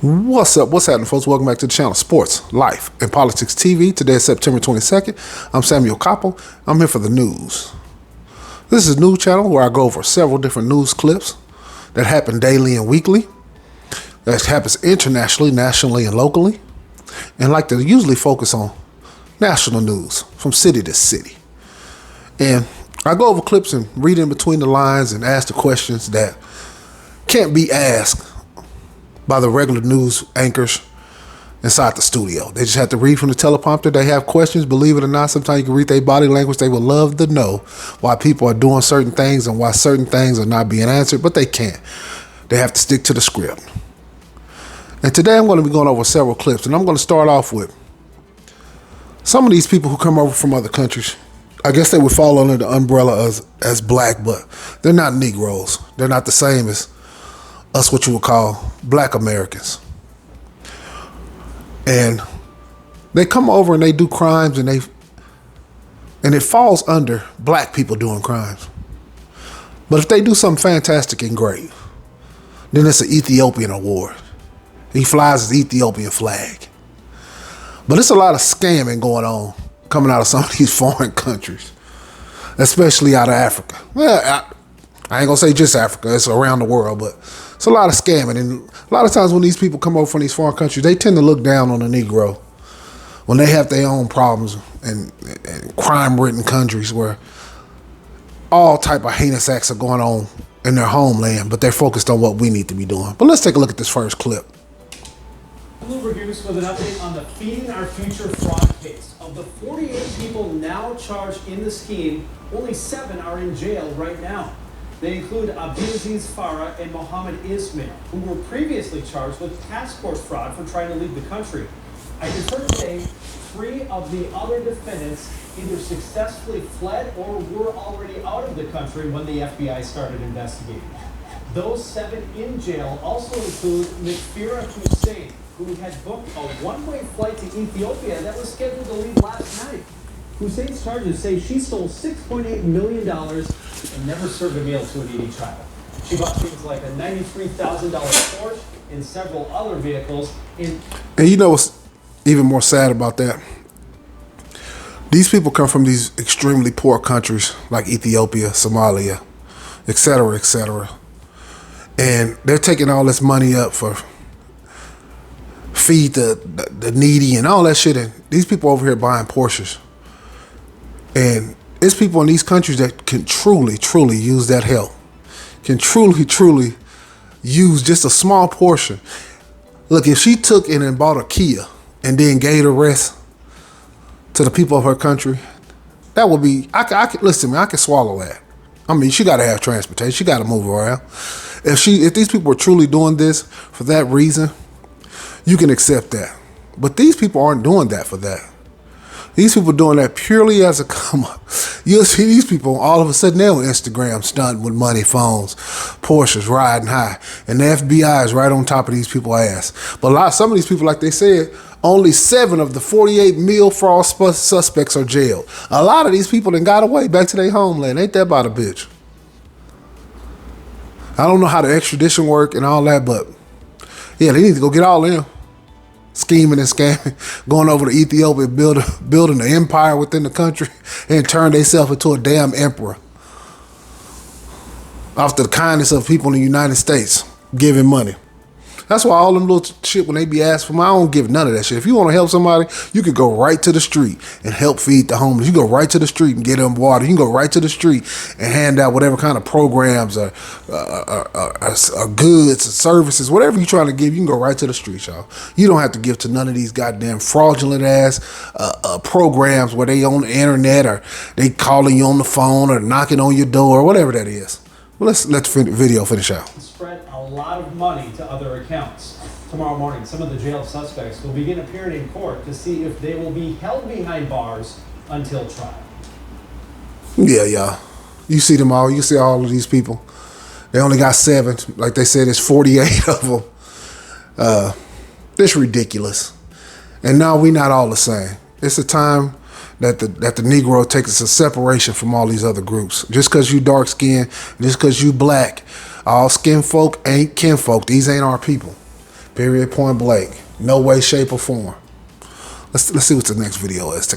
What's up? What's happening, folks? Welcome back to the channel, Sports, Life, and Politics TV. Today is September 22nd. I'm Samuel Koppel. I'm here for the news. This is a news channel where I go over several different news clips that happen daily and weekly, that happens internationally, nationally, and locally, and like to usually focus on national news from city to city. And I go over clips and read in between the lines and ask the questions that can't be asked by the regular news anchors inside the studio. They just have to read from the teleprompter. They have questions. Believe it or not, sometimes you can read their body language. They would love to know why people are doing certain things and why certain things are not being answered, but they can't. They have to stick to the script. And today I'm going to be going over several clips, and I'm going to start off with some of these people who come over from other countries. I guess they would fall under the umbrella as black, but they're not Negroes. They're not the same as us, what you would call black Americans. And they come over and they do crimes, and it falls under black people doing crimes. But if they do something fantastic and great, then it's an Ethiopian award. He flies his Ethiopian flag. But it's a lot of scamming going on coming out of some of these foreign countries, especially out of Africa. Well, I ain't gonna say just Africa, it's around the world, but it's a lot of scamming. And a lot of times when these people come over from these foreign countries, they tend to look down on the Negro when they have their own problems in crime-ridden countries where all type of heinous acts are going on in their homeland, but they're focused on what we need to be doing. But let's take a look at this first clip. Produce with an update on the Feeding Our Future fraud case. Of the 48 people now charged in the scheme, only 7 are in jail right now. They include Abdulaziz Farah and Mohammed Ismail, who were previously charged with passport fraud for trying to leave the country. I confirmed today 3 of the other defendants either successfully fled or were already out of the country when the FBI started investigating. Those 7 in jail also include Mifira Hussein, who had booked a one-way flight to Ethiopia that was scheduled to leave last night. Hussein's charges say she stole $6.8 million and never served a meal to a needy child. She bought things like a $93,000 Porsche and several other vehicles. And you know what's even more sad about that? These people come from these extremely poor countries like Ethiopia, Somalia, etc., etc. And they're taking all this money up for feed the needy and all that shit. And these people over here buying Porsches. And it's people in these countries that can truly, truly use that help. Can truly, truly use just a small portion. Look, if she took in and bought a Kia and then gave the rest to the people of her country, that would be, I could listen, man, I could swallow that. I mean, she got to have transportation. She got to move around. If these people were truly doing this for that reason, you can accept that. But these people aren't doing that for that. These people are doing that purely as a come up. You'll see these people all of a sudden they're on Instagram stunting with money, phones, Porsches, riding high. And the FBI is right on top of these people's ass. But some of these people, like they said, only 7 of the 48 mil fraud suspects are jailed. A lot of these people then got away back to their homeland. Ain't that about a bitch? I don't know how the extradition work and all that, but yeah, they need to go get all in. Scheming and scamming, going over to Ethiopia, building an empire within the country, and turn themselves into a damn emperor. After the kindness of people in the United States giving money. That's why all them little shit, when they be asked for money, I don't give none of that shit. If you want to help somebody, you could go right to the street and help feed the homeless. You go right to the street and get them water. You can go right to the street and hand out whatever kind of programs or goods or services, whatever you're trying to give, you can go right to the street, y'all. You don't have to give to none of these goddamn fraudulent ass programs where they on the internet or they calling you on the phone or knocking on your door or whatever that is. Well, let's let the video finish out. Spread a lot of money to other accounts. Tomorrow morning, some of the jailed suspects will begin appearing in court to see if they will be held behind bars until trial. Yeah, y'all. You see them all. You see all of these people. They only got 7. Like they said, it's 48 of them. It's ridiculous. And now we not all the same. It's a time that the Negro takes a separation from all these other groups. Just because you dark skinned, just because you black, all skin folk ain't kin folk. These ain't our people. Period, point blank. No way, shape, or form. Let's see what the next video is.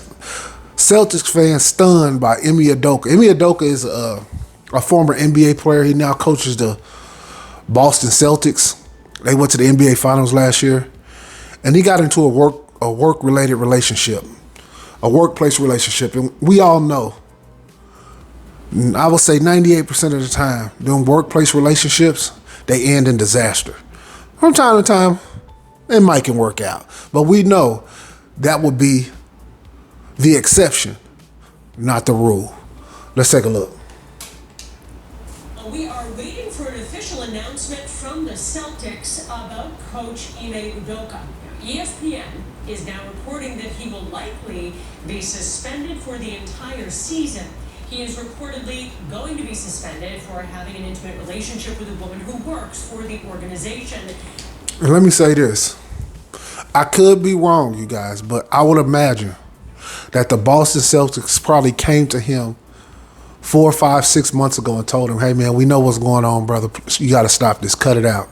Celtics fans stunned by Ime Udoka. Ime Udoka is a former NBA player. He now coaches the Boston Celtics. They went to the NBA Finals last year. And he got into a work-related relationship, a workplace relationship. And we all know, I would say 98% of the time, doing workplace relationships, they end in disaster. From time to time, it might can work out. But we know that would be the exception, not the rule. Let's take a look. We are waiting for an official announcement from the Celtics about Coach Ime Udoka. ESPN is now reporting that he will likely be suspended for the entire season. He is reportedly going to be suspended for having an intimate relationship with a woman who works for the organization. And let me say this. I could be wrong, you guys, but I would imagine that the Boston Celtics probably came to him 4, 5, 6 months ago and told him, hey, man, we know what's going on, brother. You got to stop this. Cut it out.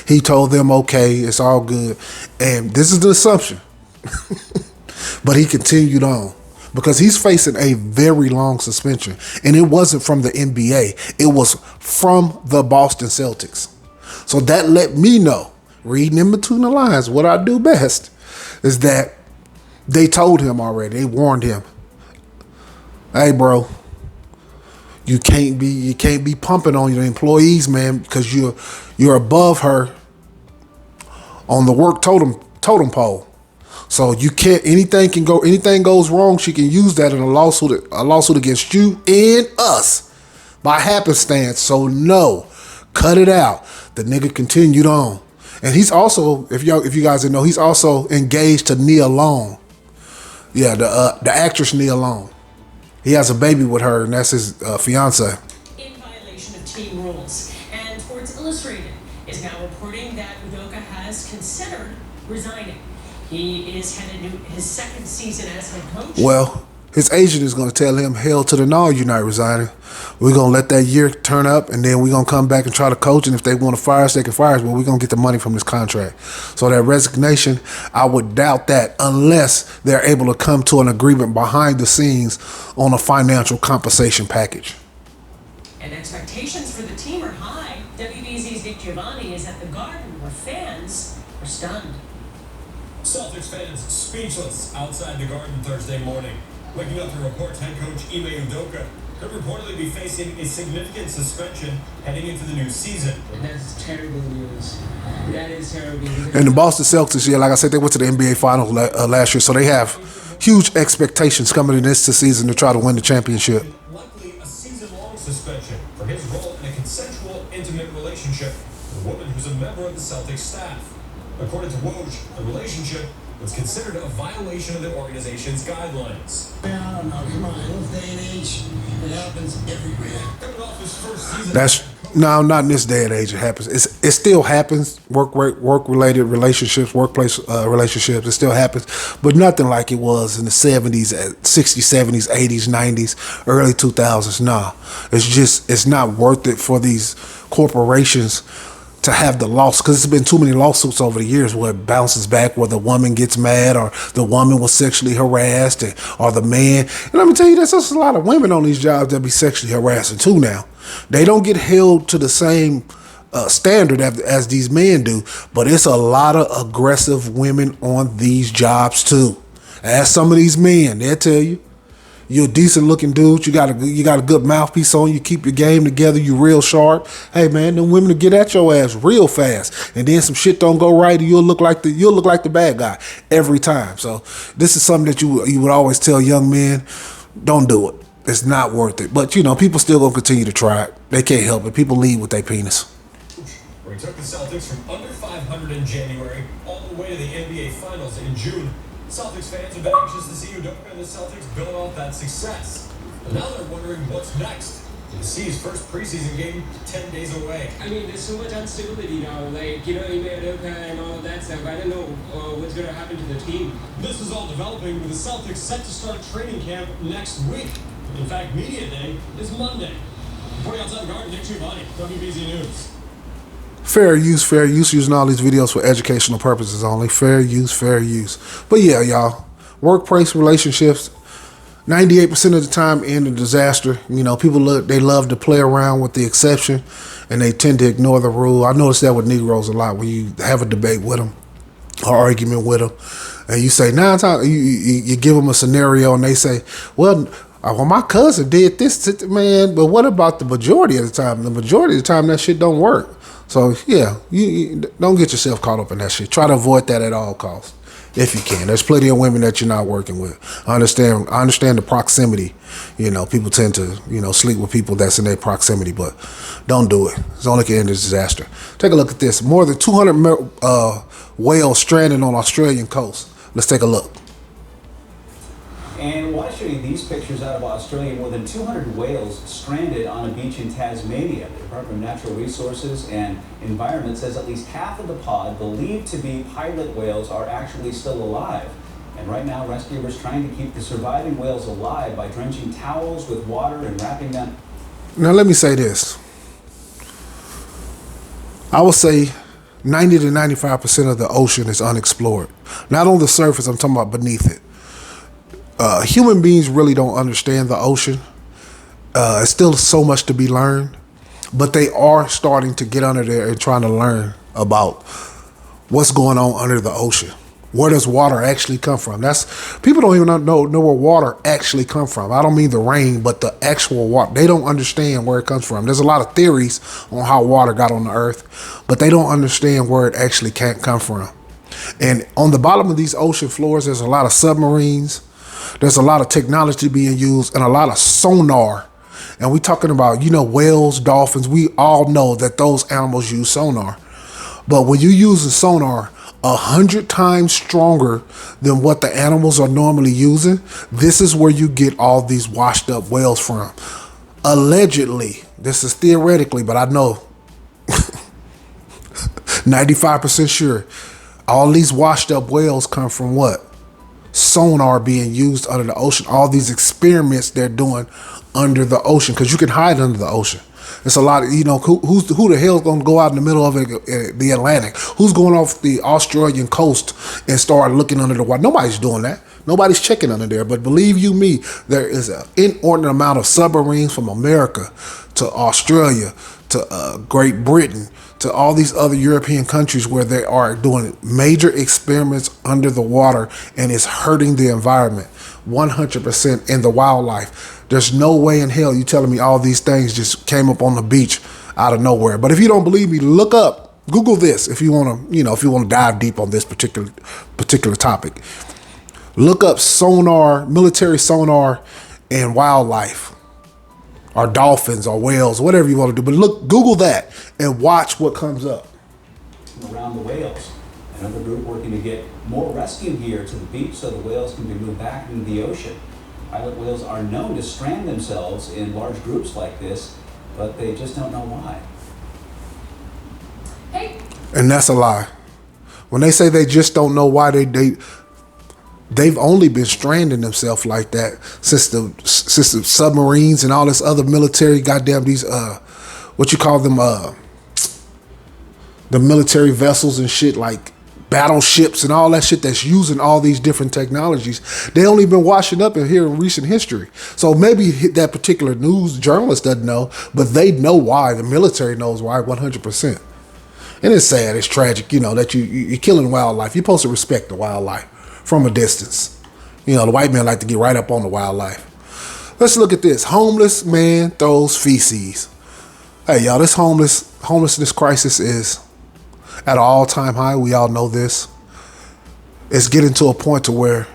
He told them, okay, it's all good. And this is the assumption. But he continued on because he's facing a very long suspension. And it wasn't from the NBA. It was from the Boston Celtics. So that let me know, reading in between the lines, what I do best is that they told him already. They warned him. Hey, bro. You can't be pumping on your employees, man, because you're above her on the work totem pole. So you can't. Anything goes wrong, she can use that in a lawsuit against you and us by happenstance. So no, cut it out. The nigga continued on, and he's also, if you guys didn't know, he's also engaged to Nia Long. Yeah, the actress Nia Long. He has a baby with her, and that's his fiance. In violation of team rules. And Sports Illustrated is now reporting that Udoka has considered resigning. He is headed to his second season as head coach. Well, his agent is going to tell him, hell to the no, you're not resigning. We're going to let that year turn up, and then we're going to come back and try to coach, and if they want to fire us, they can fire us, but we're going to get the money from this contract. So that resignation, I would doubt that unless they're able to come to an agreement behind the scenes on a financial compensation package. And expectations for the team are high. WBZ's Nick Giovanni is at the Garden where fans are stunned. Celtics fans speechless outside the Garden Thursday morning. Waking up to reports head coach Ime Udoka could reportedly be facing a significant suspension heading into the new season. That's terrible news. That is terrible. And the Boston Celtics, yeah, like I said, they went to the NBA Finals last year, so they have huge expectations coming in this season to try to win the championship. Likely a season-long suspension for his role in a consensual, intimate relationship with a woman who's a member of the Celtics staff. According to Woj, the relationship was considered a violation of the organization's guidelines. I don't know, come on, in this day and age, it happens everywhere. Coming off his first season. No, not in this day and age. It happens. It still happens. Work-related relationships, workplace relationships. It still happens, but nothing like it was in the 70s, 60s, 70s, 80s, 90s, early 2000s. Nah, it's not worth it for these corporations to have the loss, because there's been too many lawsuits over the years where it bounces back, where the woman gets mad or the woman was sexually harassed or the man. And let me tell you, there's just a lot of women on these jobs that be sexually harassing too now. They don't get held to the same standard as these men do, but it's a lot of aggressive women on these jobs too. Ask some of these men, they'll tell you. You're a decent looking dude. You got a good mouthpiece on. You keep your game together. You real sharp. Hey man, them women will get at your ass real fast. And then some shit don't go right, and you'll look like the bad guy every time. So this is something that you would always tell young men, don't do it. It's not worth it. But people still gonna continue to try it. They can't help it. People lead with their penis. Where he took the Celtics from under 500 in January all the way to the NBA Finals in June. Celtics fans have been anxious to see Udoka and the Celtics build off that success. And now they're wondering what's next. To see his first preseason game 10 days away. I mean, there's so much instability now. Like, Ime Udoka and all of that stuff. I don't know what's going to happen to the team. This is all developing with the Celtics set to start training camp next week. In fact, Media Day is Monday. Reporting outside the Garden, Nick Giovanni, WBZ News. Fair use, fair use. Using all these videos for educational purposes only. Fair use, fair use. But yeah, y'all, workplace relationships, 98% of the time end in disaster. You know, people they love to play around with the exception, and they tend to ignore the rule. I notice that with Negroes a lot. When you have a debate with them or argument with them, and you say 9 times, you give them a scenario, and they say, well, my cousin did this, man. But what about the majority of the time? The majority of the time, that shit don't work. So yeah, you don't get yourself caught up in that shit. Try to avoid that at all costs, if you can. There's plenty of women that you're not working with. I understand the proximity. You know, people tend to, you know, sleep with people that's in their proximity, but don't do it. It's only can end in disaster. Take a look at this. More than 200 whales stranded on Australian coast. Let's take a look. And why show you these pictures out of Australia? More than 200 whales stranded on a beach in Tasmania. The Department of Natural Resources and Environment says at least half of the pod, believed to be pilot whales, are actually still alive. And right now, rescuers trying to keep the surviving whales alive by drenching towels with water and wrapping them. Now, let me say this. I would say 90 to 95% of the ocean is unexplored. Not on the surface, I'm talking about beneath it. Human beings really don't understand the ocean. It's still so much to be learned, but they are starting to get under there and trying to learn about what's going on under the ocean. Where does water actually come from? People don't even know where water actually come from. I don't mean the rain, but the actual water. They don't understand where it comes from. There's a lot of theories on how water got on the earth, but they don't understand where it actually can't come from. And on the bottom of these ocean floors, there's a lot of submarines. There's a lot of technology being used and a lot of sonar. And we're talking about, you know, whales, dolphins. We all know that those animals use sonar. But when you use a sonar 100 times stronger than what the animals are normally using, this is where you get all these washed up whales from. Allegedly, this is theoretically, but I know 95% sure all these washed up whales come from what? Sonar being used under the ocean. All these experiments they're doing under the ocean, because you can hide under the ocean. It's a lot of, you know, who the hell's going to go out in the middle of the Atlantic? Who's going off the Australian coast and start looking under the water? Nobody's doing that. Nobody's checking under there. But believe you me, there is an inordinate amount of submarines from America to Australia to Great Britain to all these other European countries where they are doing major experiments under the water, and it's hurting the environment 100% in the wildlife. There's no way in hell you telling me all these things just came up on the beach out of nowhere. But if you don't believe me, look up, Google this if you want to, you know, if you want to dive deep on this particular topic. Look up sonar, military sonar, and wildlife, or dolphins, or whales, whatever you want to do. But look, Google that and watch what comes up. Around the whales. Another group working to get more rescue gear to the beach so the whales can be moved back into the ocean. Pilot whales are known to strand themselves in large groups like this, but they just don't know why. Hey. And that's a lie. When they say they just don't know why, they've only been stranding themselves like that since the submarines and all this other military goddamn these what you call them the military vessels and shit, like battleships and all that shit that's using all these different technologies. They only been washing up in here in recent history. So maybe that particular news journalist doesn't know, but they know why. The military knows why 100%. And it's sad, it's tragic, you know, that you're killing wildlife. You're supposed to respect the wildlife from a distance. You know, the white men like to get right up on the wildlife. Let's look at this. Homeless man throws feces. Hey, y'all, this homelessness crisis is at an all-time high. We all know this. It's getting to a point to where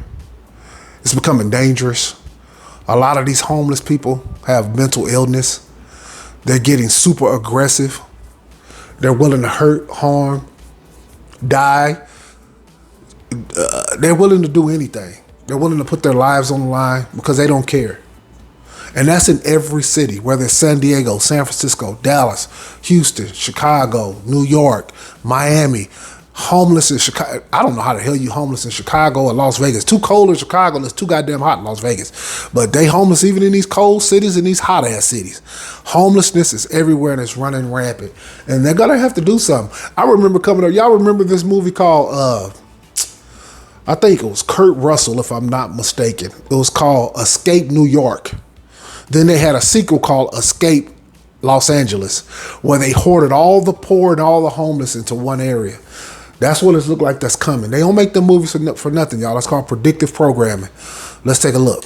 it's becoming dangerous. A lot of these homeless people have mental illness. They're getting super aggressive. They're willing to hurt, harm, die. They're willing to do anything. They're willing to put their lives on the line because they don't care. And that's in every city, whether it's San Diego, San Francisco, Dallas, Houston, Chicago, New York, Miami, homeless in Chicago. I don't know how the hell you homeless in Chicago or Las Vegas. Too cold in Chicago, and it's too goddamn hot in Las Vegas. But they homeless even in these cold cities and these hot ass cities. Homelessness is everywhere and it's running rampant. And they're gonna have to do something. I remember coming up, y'all remember this movie called I think it was Kurt Russell, if I'm not mistaken. It was called Escape New York. Then they had a sequel called Escape Los Angeles, where they hoarded all the poor and all the homeless into one area. That's what it looked like that's coming. They don't make the movies for nothing, y'all. That's called predictive programming. Let's take a look.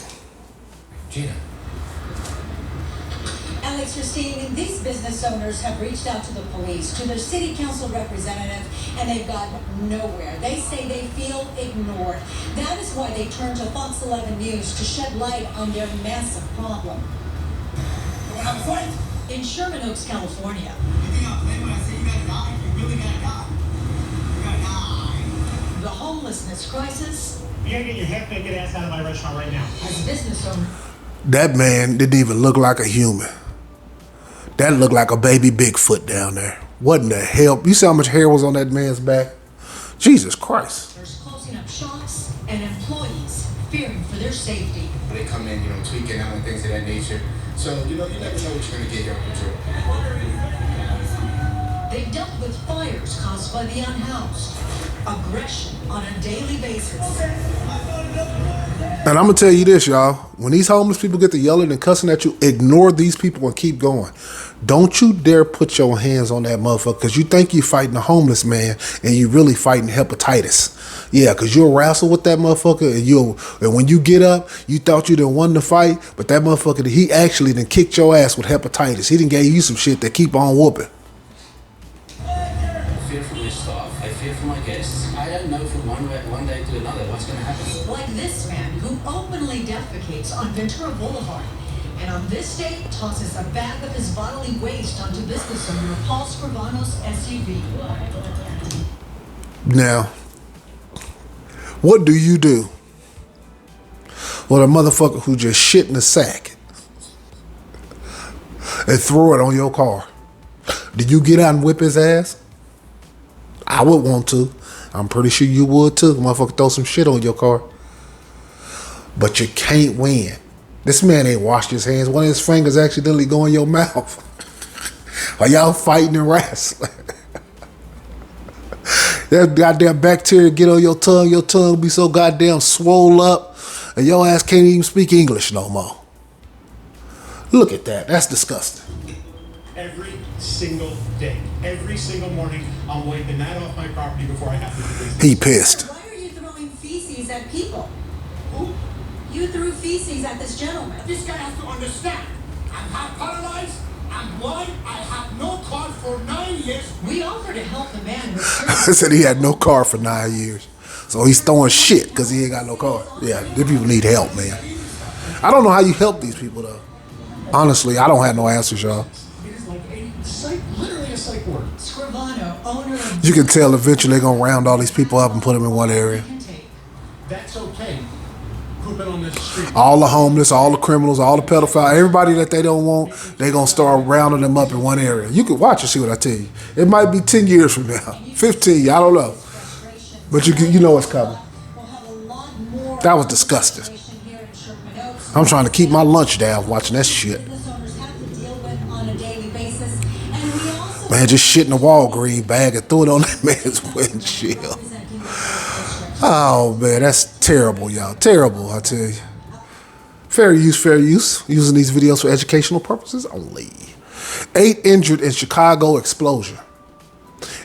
Gina. Alex, Christine, these business owners have reached out to the police, to their city council representative, and they've got nowhere. They say they feel ignored. That is why they turn to Fox 11 News to shed light on their massive problem. You wanna have a fight? In Sherman Oaks, California. You think I'm playing when I say you gotta die? You really gotta die. You gotta die. The homelessness crisis. You gotta get your half naked ass out of my restaurant right now. As a business owner. That man didn't even look like a human. That looked like a baby Bigfoot down there. What in the hell? You see how much hair was on that man's back? Jesus Christ. There's closing up shops and employees fearing for their safety. They come in, tweaking out and things of that nature. So, you never know what you're going to get your control. They've dealt with fires caused by the unhoused, aggression on a daily basis. And I'm going to tell you this, y'all. When these homeless people get to yelling and cussing at you, ignore these people and keep going. Don't you dare put your hands on that motherfucker, because you think you're fighting a homeless man and you really fighting hepatitis. Yeah, because you'll wrestle with that motherfucker and when you get up, you thought you didn't want to fight, but that motherfucker, he actually done kicked your ass with hepatitis. He done gave you some shit that keep on whooping. I fear for my staff. I fear for my guests. I don't know from one day to another what's going to happen. Like this man who openly defecates on Ventura Boulevard, and on this day tosses a bag of his bodily waste onto business owner Paul Scrivano's SUV. Now, what do you do with a motherfucker who just shit in a sack and throw it on your car? Do you get out and whip his ass? I would want to. I'm pretty sure you would too. Motherfucker throw some shit on your car. But you can't win. This man ain't washed his hands. One of his fingers accidentally go in your mouth. Are y'all fighting and wrestling? That goddamn bacteria get on your tongue be so goddamn swole up, and your ass can't even speak English no more. Look at that. That's disgusting. Every single day, every single morning, I'll wipe the gnat off my property before I have to do business. He pissed. Why are you throwing feces at people? Who? You threw feces at this gentleman. This guy has to understand. I'm half paralyzed. I'm blind. I have no car for 9 years. We offered to help the man with I said he had no car for 9 years. So he's throwing shit because he ain't got no car. Yeah, these people need help, man. I don't know how you help these people, though. Honestly, I don't have no answers, y'all. It is like literally a psych ward. Scrivano, owner of... You can tell eventually they're going to round all these people up and put them in one area. That's okay. Pooping on this street. All the homeless, all the criminals, all the pedophiles, everybody that they don't want, they're going to start rounding them up in one area. You can watch and see what I tell you. It might be 10 years from now, 15, I don't know. But you know what's coming. That was disgusting. I'm trying to keep my lunch down watching that shit. Man, just shit in a Walgreens bag and threw it on that man's windshield. Oh, man, that's terrible, y'all. Terrible, I tell you. Fair use, fair use. Using these videos for educational purposes only. 8 injured in Chicago explosion.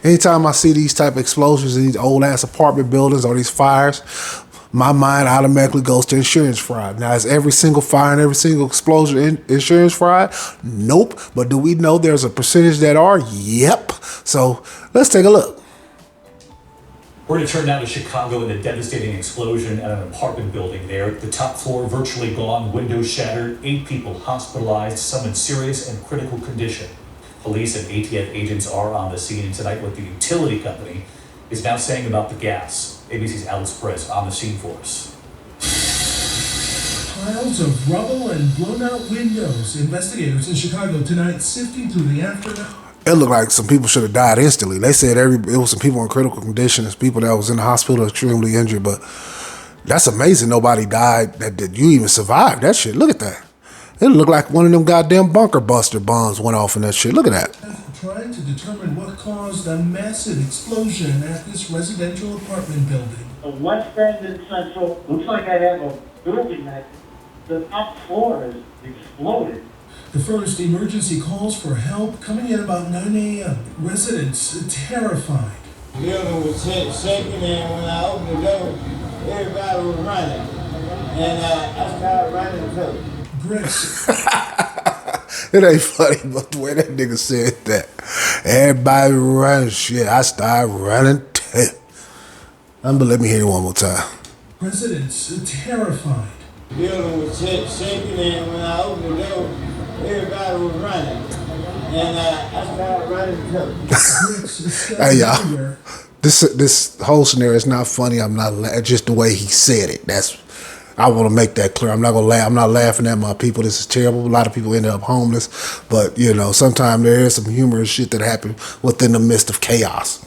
Anytime I see these type of explosions in these old-ass apartment buildings or these fires, my mind automatically goes to insurance fraud. Now, is every single fire and every single explosion insurance fraud? Nope. But do we know there's a percentage that are? Yep. So let's take a look. We're going to turn now to Chicago and the devastating explosion at an apartment building there. The top floor virtually gone, windows shattered, 8 people hospitalized, some in serious and critical condition. Police and ATF agents are on the scene, and tonight what the utility company is now saying about the gas. ABC's Alice Perez on the scene for us. Piles of rubble and blown out windows. Investigators in Chicago tonight sifting through the aftermath. It looked like some people should have died instantly. They said it was some people in critical conditions, people that was in the hospital extremely injured, but that's amazing nobody died, that you even survived that shit. Look at that. It looked like one of them goddamn bunker buster bombs went off in that shit. Look at that. Trying to determine what caused a massive explosion at this residential apartment building. The West End and Central, looks like I have a building that the top floor has exploded. The first emergency calls for help coming in about 9 a.m. Residents terrified. The building was shaking, and when I opened the door, everybody was running. And I started running too. Bricks. It ain't funny, but the way that nigga said that. Everybody running shit. I started running too. Let me hear it one more time. Residents terrified. The building was shaking, and when I opened the door, everybody was running, and I started running too. Hey y'all, this whole scenario is not funny. I'm not just the way he said it. I want to make that clear. I'm not gonna laugh. I'm not laughing at my people. This is terrible. A lot of people ended up homeless, but sometimes there is some humorous shit that happened within the midst of chaos.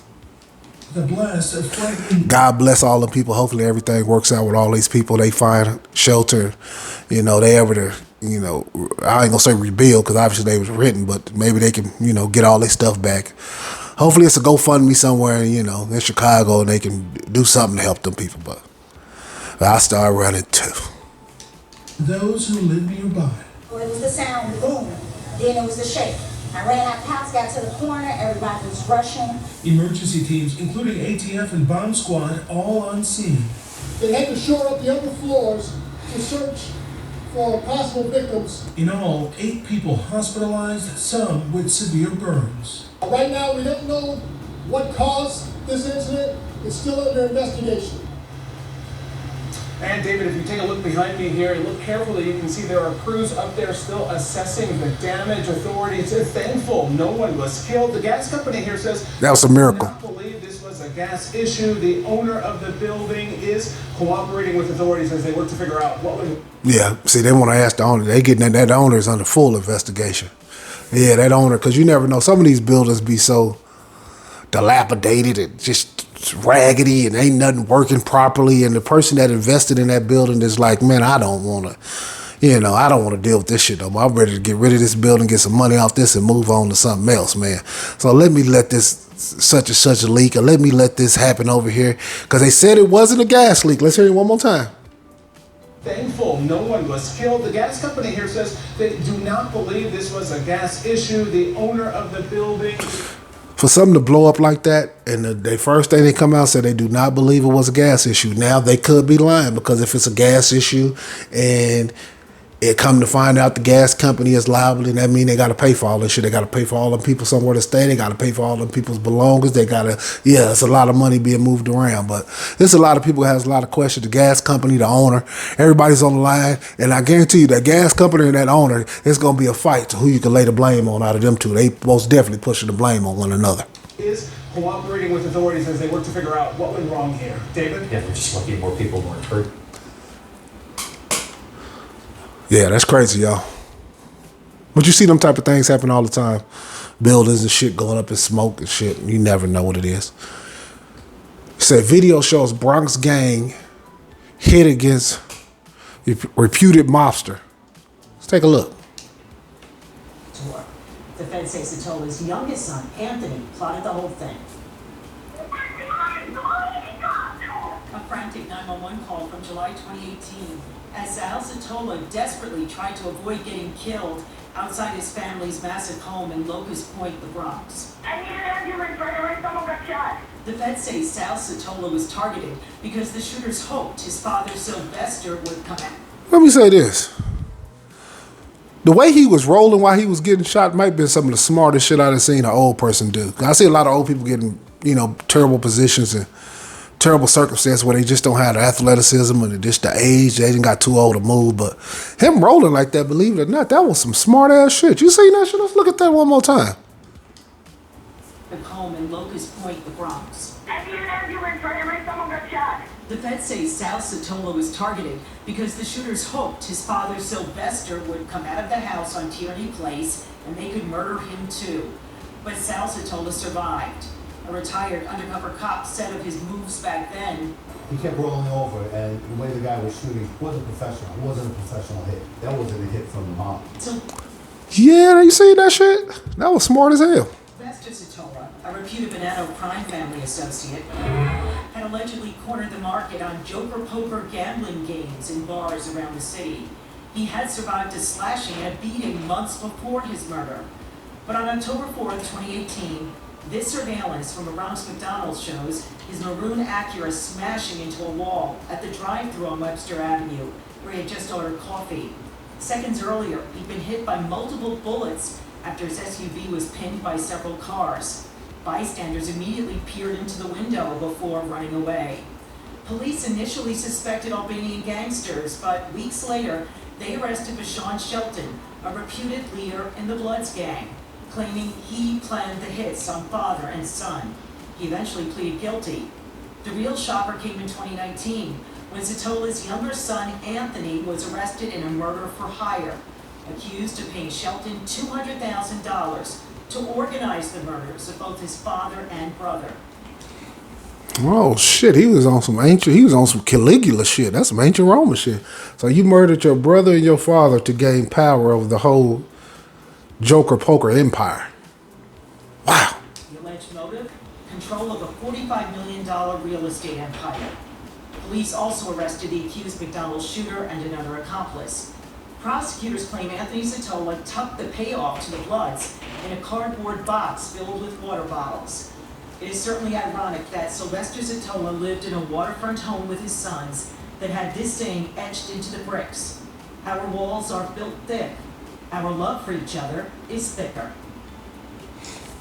The blast of frightening. God bless all the people. Hopefully everything works out with all these people. They find shelter. They able to. I ain't gonna say rebuild because obviously they was written, but maybe they can, get all their stuff back. Hopefully it's a GoFundMe somewhere, in Chicago, and they can do something to help them people. But I started running too. Those who live nearby. It was the sound, the boom. Then it was the shake. I ran out the house, got to the corner, everybody was rushing. Emergency teams, including ATF and bomb squad, all on scene. They had to shore up the upper floors to search for possible victims. In all, 8 people hospitalized, some with severe burns. Right now, we don't know what caused this incident. It's still under investigation. And David, if you take a look behind me here and look carefully, you can see there are crews up there still assessing the damage. Authorities are thankful no one was killed. The gas company here says that was a miracle. I do not believe this was a gas issue. The owner of the building is cooperating with authorities as they work to figure out what was. Yeah, see, they want to ask the owner. They getting that owner is under full investigation. Yeah, that owner, because you never know. Some of these buildings be so dilapidated and just raggedy and ain't nothing working properly, and the person that invested in that building is like, man, I don't want to deal with this shit no more. I'm ready to get rid of this building, get some money off this, and move on to something else, man. So let me let this such and such a leak, or let me let this happen over here, because they said it wasn't a gas leak. Let's hear it one more time. Thankful no one was killed. The gas company here says they do not believe this was a gas issue. The owner of the building. For something to blow up like that, and the first thing they come out and say they do not believe it was a gas issue. Now they could be lying, because if it's a gas issue and it come to find out the gas company is liable, and that means they got to pay for all this shit. They got to pay for all the people somewhere to stay. They got to pay for all the people's belongings. They got to, it's a lot of money being moved around. But there's a lot of people who has a lot of questions. The gas company, the owner, everybody's on the line. And I guarantee you that gas company and that owner, it's going to be a fight to who you can lay the blame on out of them two. They most definitely pushing the blame on one another. Is cooperating with authorities as they work to figure out what went wrong here. David? Yeah, we're just lucky more people weren't hurt. Yeah, that's crazy, y'all. But you see them type of things happen all the time. Buildings and shit going up in smoke and shit. You never know what it is. It said video shows Bronx gang hit against reputed mobster. Let's take a look. The feds say Satola's youngest son, Anthony, plotted the whole thing. A frantic 911 call from July 2018. As Sal Satola desperately tried to avoid getting killed outside his family's massive home in Locust Point, the Bronx. I need an ambulance right away, someone got shot. The feds say Sal Satola was targeted because the shooters hoped his father, Sylvester, would come out. Let me say this. The way he was rolling while he was getting shot might have been some of the smartest shit I've seen an old person do. I see a lot of old people getting, terrible positions and terrible circumstances where they just don't have the athleticism and just the age. They didn't got too old to move. But him rolling like that, believe it or not, that was some smart ass shit. You seen that shit? Let's look at that one more time. The home in Locust Point, the Bronx. I need an ambulance right away, someone got shot. The feds say Sal Satola was targeted because the shooters hoped his father, Sylvester, would come out of the house on Tierney Place and they could murder him too. but Sal Satola survived. A retired undercover cop said of his moves back then, he kept rolling over, and the way the guy was shooting wasn't professional. It wasn't a professional hit. That wasn't a hit from the mob. Yeah, you see that shit? That was smart as hell. Lester Satola, a reputed Bonanno crime family associate, had allegedly cornered the market on joker poker gambling games in bars around the city. He had survived a slashing and a beating months before his murder. But on October 4th, 2018, this surveillance from a Bronx McDonald's shows his maroon Acura smashing into a wall at the drive-thru on Webster Avenue, where he had just ordered coffee. Seconds earlier, he'd been hit by multiple bullets after his SUV was pinned by several cars. Bystanders immediately peered into the window before running away. Police initially suspected Albanian gangsters, but weeks later, they arrested Bashan Shelton, a reputed leader in the Bloods gang, claiming he planned the hits on father and son. He eventually pleaded guilty. The real shocker came in 2019, when Satola's younger son, Anthony, was arrested in a murder for hire, accused of paying Shelton $200,000 to organize the murders of both his father and brother. Oh shit, he was on some Caligula shit. That's some ancient Roman shit. So you murdered your brother and your father to gain power over the whole Joker poker empire. Wow. The alleged motive? Control of a $45 million real estate empire. Police also arrested the accused McDonald's shooter and another accomplice. Prosecutors claim Anthony Satola tucked the payoff to the Bloods in a cardboard box filled with water bottles. It is certainly ironic that Sylvester Satola lived in a waterfront home with his sons that had this saying etched into the bricks: "Our walls are built thick. Our love for each other is thicker."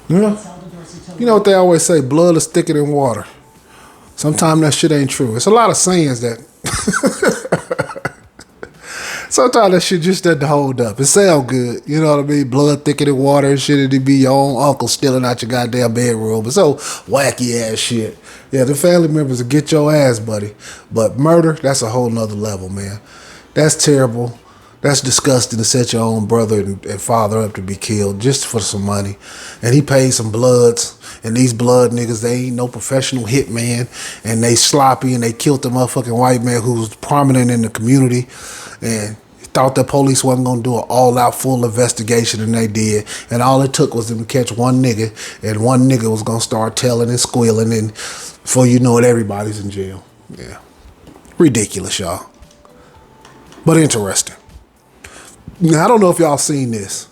Yeah. You know what they always say, blood is thicker than water. Sometimes that shit ain't true. It's a lot of sayings that sometimes that shit just doesn't hold up. It sound good, you know what I mean? Blood thicker than water and shit. It'd be your own uncle stealing out your goddamn bedroom. It's so wacky ass shit. Yeah, the family members will get your ass, buddy. But murder, that's a whole nother level, man. That's terrible. That's disgusting to set your own brother and father up to be killed just for some money. And he paid some bloods. And these blood niggas, they ain't no professional hitman. And they sloppy and they killed the motherfucking white man who was prominent in the community. And thought the police wasn't going to do an all-out full investigation, and they did. And all it took was them to catch one nigga. And one nigga was going to start telling and squealing. And before you know it, everybody's in jail. Yeah. Ridiculous, y'all. But interesting. Now, I don't know if y'all seen this.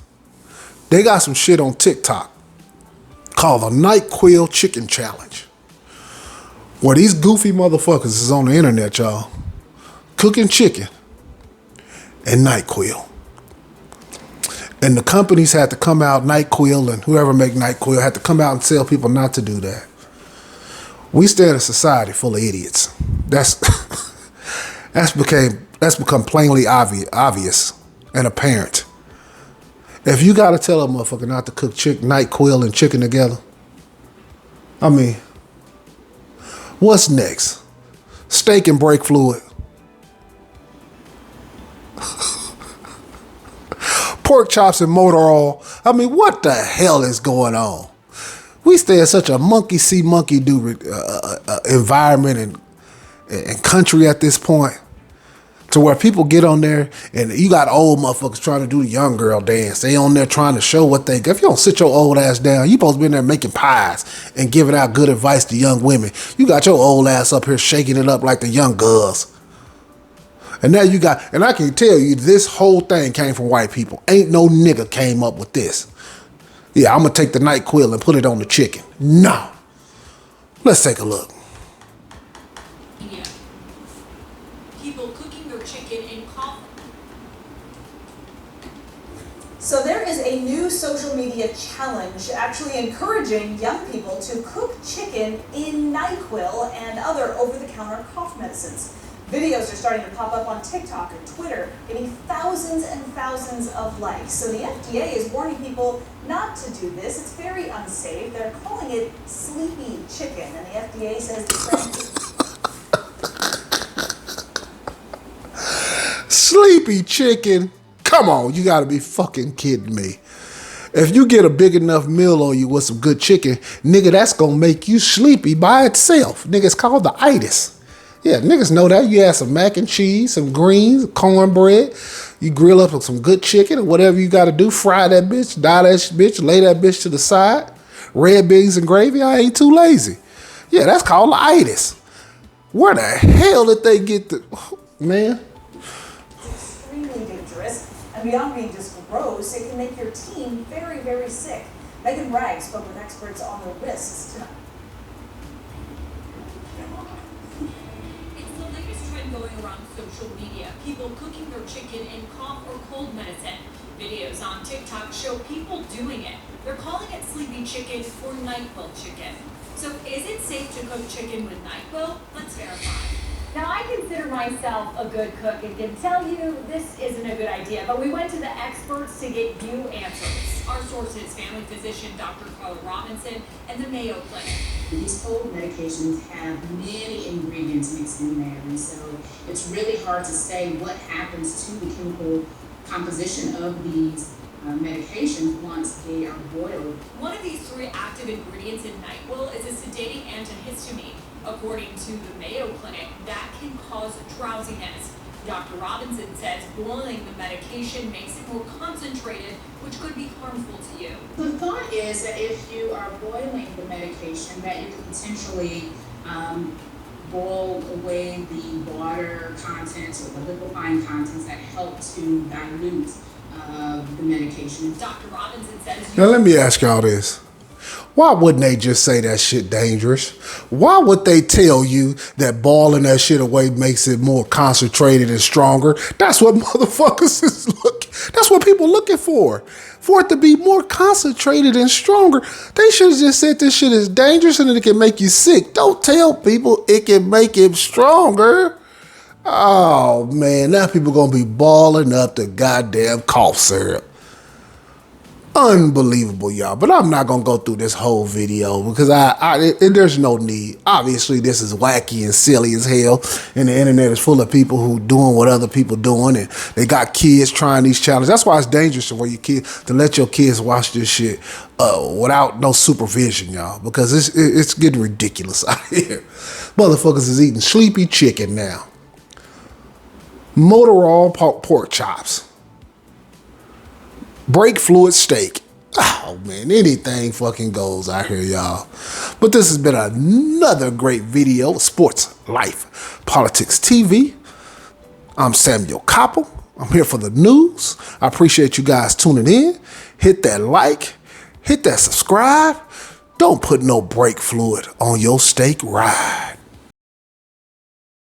They got some shit on TikTok called the NyQuil Chicken Challenge, where these goofy motherfuckers is on the internet, y'all, cooking chicken and NyQuil. And the companies had to come out, NyQuil and whoever make NyQuil had to come out and tell people not to do that. We stay in a society full of idiots. That's become plainly obvious and apparent. If you gotta tell a motherfucker not to cook NyQuil and chicken together, I mean, what's next? Steak and brake fluid. Pork chops and motor oil. I mean, what the hell is going on? We stay in such a monkey see, monkey do environment and country at this point, to where people get on there and you got old motherfuckers trying to do the young girl dance. They on there trying to show what they got. If you don't sit your old ass down, you supposed to be in there making pies and giving out good advice to young women. You got your old ass up here shaking it up like the young girls. And now you got, and I can tell you this whole thing came from white people. Ain't no nigga came up with this. Yeah, I'm going to take the NyQuil and put it on the chicken. No. Let's take a look. So there is a new social media challenge actually encouraging young people to cook chicken in NyQuil and other over-the-counter cough medicines. Videos are starting to pop up on TikTok and Twitter, getting thousands and thousands of likes. So the FDA is warning people not to do this. It's very unsafe. They're calling it sleepy chicken, and the FDA says the trend. Sleepy chicken? Come on, you gotta be fucking kidding me. If you get a big enough meal on you with some good chicken, nigga, that's gonna make you sleepy by itself. Nigga, it's called the itis. Yeah, niggas know that. You add some mac and cheese, some greens, cornbread. You grill up with some good chicken or whatever you got to do. Fry that bitch, dye that bitch, lay that bitch to the side. Red beans and gravy. I ain't too lazy. Yeah, that's called the itis. Where the hell did they get the... Man. It's extremely dangerous, and beyond being just gross, it can make your team very, very sick. Megan Bragg spoke with experts on the risks tonight. It's the latest trend going around social media. People cooking their chicken in cough or cold medicine. Videos on TikTok show people doing it. They're calling it sleepy chicken or NyQuil chicken. So is it safe to cook chicken with NyQuil? Let's verify. Now, I consider myself a good cook and can tell you this isn't a good idea, but we went to the experts to get you answers. Our sources, family physician Dr. Carla Robinson and the Mayo Clinic. These cold medications have many ingredients mixed in there, and so it's really hard to say what happens to the chemical composition of these medications once they are boiled. One of these 3 active ingredients in NyQuil is a sedating antihistamine. According to the Mayo Clinic, that can cause drowsiness. Dr. Robinson says boiling the medication makes it more concentrated, which could be harmful to you. The thought is that if you are boiling the medication, that you could potentially boil away the water contents or the liquefying contents that help to dilute the medication. Dr. Robinson says... Now let me ask y'all this. Why wouldn't they just say that shit dangerous? Why would they tell you that boiling that shit away makes it more concentrated and stronger? That's what motherfuckers is looking. That's what people looking for. For it to be more concentrated and stronger. They should have just said this shit is dangerous and it can make you sick. Don't tell people it can make it stronger. Oh man, now people gonna be balling up the goddamn cough syrup. Unbelievable, y'all. But I'm not gonna go through this whole video because there's no need. Obviously, this is wacky and silly as hell, and the internet is full of people who doing what other people doing, and they got kids trying these challenges. That's why it's dangerous for your kids to let your kids watch this shit without no supervision, y'all, because it's getting ridiculous out here. Motherfuckers is eating sleepy chicken now. Motor oil pork chops. Brake fluid steak. Oh man, anything fucking goes out here, y'all. But this has been another great video, Sports, Life, Politics TV. I'm Samuel Koppel. I'm here for the news. I appreciate you guys tuning in. Hit that like, hit that subscribe. Don't put no brake fluid on your steak ride.